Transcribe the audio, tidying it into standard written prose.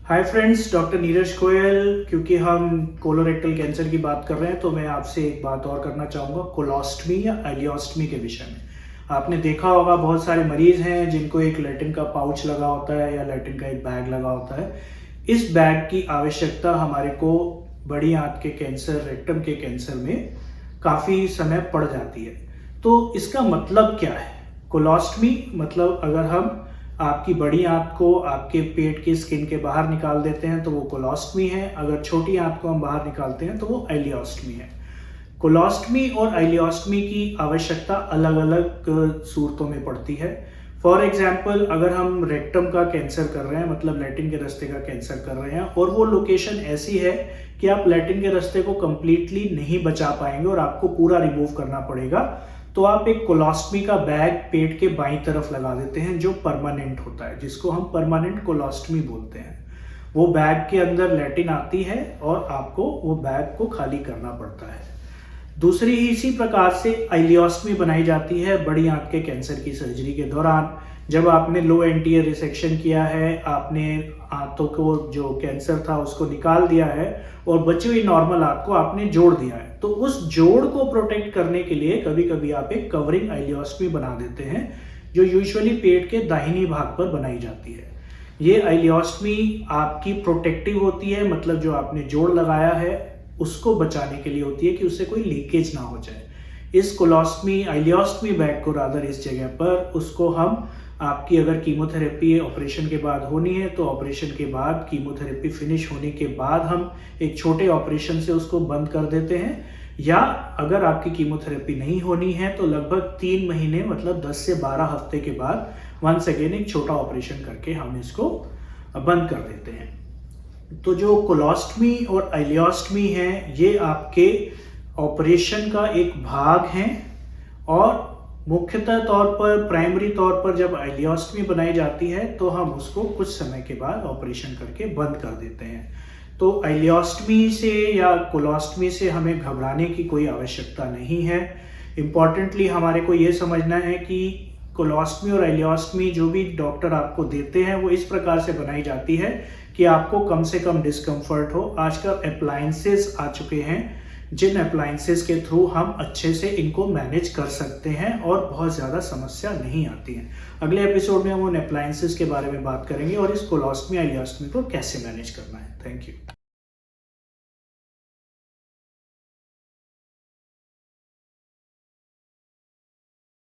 Hi friends, doctor Neeraj Goyal. क्योंकि हम colorectal cancer की बात कर रहे हैं तो मैं आपसे एक बात और करना चाहूँगा कोलोस्टमी या आइलियोस्टमी के विषय में। आपने देखा होगा बहुत सारे मरीज हैं जिनको एक लैटिन का पाउच लगा होता है या लैटिन का एक बैग लगा होता है। इस बैग की आवश्यकता हमारे को बड़ी आंत के कैंसर, रेक्टम के कैंसर में काफ़ी समय पड़ जाती है। तो इसका मतलब क्या है? कोलोस्टमी मतलब अगर हम आपकी बड़ी आंत को आपके पेट की स्किन के बाहर निकाल देते हैं तो वो कोलोस्टमी है। अगर छोटी आंत को हम बाहर निकालते हैं तो वो आइलियोस्टमी है। कोलोस्टमी और आइलियोस्टमी की आवश्यकता अलग अलग सूरतों में पड़ती है। फॉर एग्जाम्पल, अगर हम रेक्टम का कैंसर कर रहे हैं, मतलब लैटिन के रास्ते का कैंसर कर रहे हैं, और वो लोकेशन ऐसी है कि आप लैटिन के रास्ते को कंप्लीटली नहीं बचा पाएंगे और आपको पूरा रिमूव करना पड़ेगा, तो आप एक कोलोस्टमी का बैग पेट के बाईं तरफ लगा देते हैं जो परमानेंट होता है, जिसको हम परमानेंट कोलोस्टमी बोलते हैं। वो बैग के अंदर लैटिन आती है और आपको वो बैग को खाली करना पड़ता है। दूसरी इसी प्रकार से आइलियोस्टमी बनाई जाती है बड़ी आंत के कैंसर की सर्जरी के दौरान। जब आपने लो एंटीरियर रिसेक्शन किया है, आपने आंतों को जो कैंसर था उसको निकाल दिया है और बची हुई नॉर्मल आंत को आपने जोड़ दिया है, तो उस जोड़ को प्रोटेक्ट करने के लिए कभी कभी आप एक कवरिंग आइलियोस्टमी बना देते हैं जो यूजुअली पेट के दाहिनी भाग पर बनाई जाती है। ये आइलियोस्टमी आपकी प्रोटेक्टिव होती है, मतलब जो आपने जोड़ लगाया है उसको बचाने के लिए होती है कि उससे कोई लीकेज ना हो जाए। इस कोलोस्टमी आइलियोस्टमी बैग को रादर इस जगह पर उसको हम आपकी अगर कीमोथेरेपी ऑपरेशन के बाद होनी है तो ऑपरेशन के बाद कीमोथेरेपी फिनिश होने के बाद हम एक छोटे ऑपरेशन से उसको बंद कर देते हैं, या अगर आपकी कीमोथेरेपी नहीं होनी है तो लगभग 3 महीने मतलब 10 से 12 हफ्ते के बाद वंस अगेन एक छोटा ऑपरेशन करके हम इसको बंद कर देते हैं। तो जो कोलोस्टमी और आइलियोस्टमी है ये आपके ऑपरेशन का एक भाग है, और मुख्यतः तौर पर प्राइमरी तौर पर जब आइलियोस्टमी बनाई जाती है तो हम उसको कुछ समय के बाद ऑपरेशन करके बंद कर देते हैं। तो आइलियोस्टमी से या कोलोस्टमी से हमें घबराने की कोई आवश्यकता नहीं है। इम्पॉर्टेंटली हमारे को ये समझना है कि कोलोस्टमी और आइलियोस्टमी जो भी डॉक्टर आपको देते हैं वो इस प्रकार से बनाई जाती है कि आपको कम से कम डिस्कम्फर्ट हो। आजकल अप्लायंसेस आ चुके हैं जिन अप्लायंसेस के थ्रू हम अच्छे से इनको मैनेज कर सकते हैं और बहुत ज़्यादा समस्या नहीं आती है। अगले एपिसोड में हम उन अप्लायंसेस के बारे में बात करेंगे और इस कोलोस्टमी आइलियोस्टमी को कैसे मैनेज करना है। Thank you.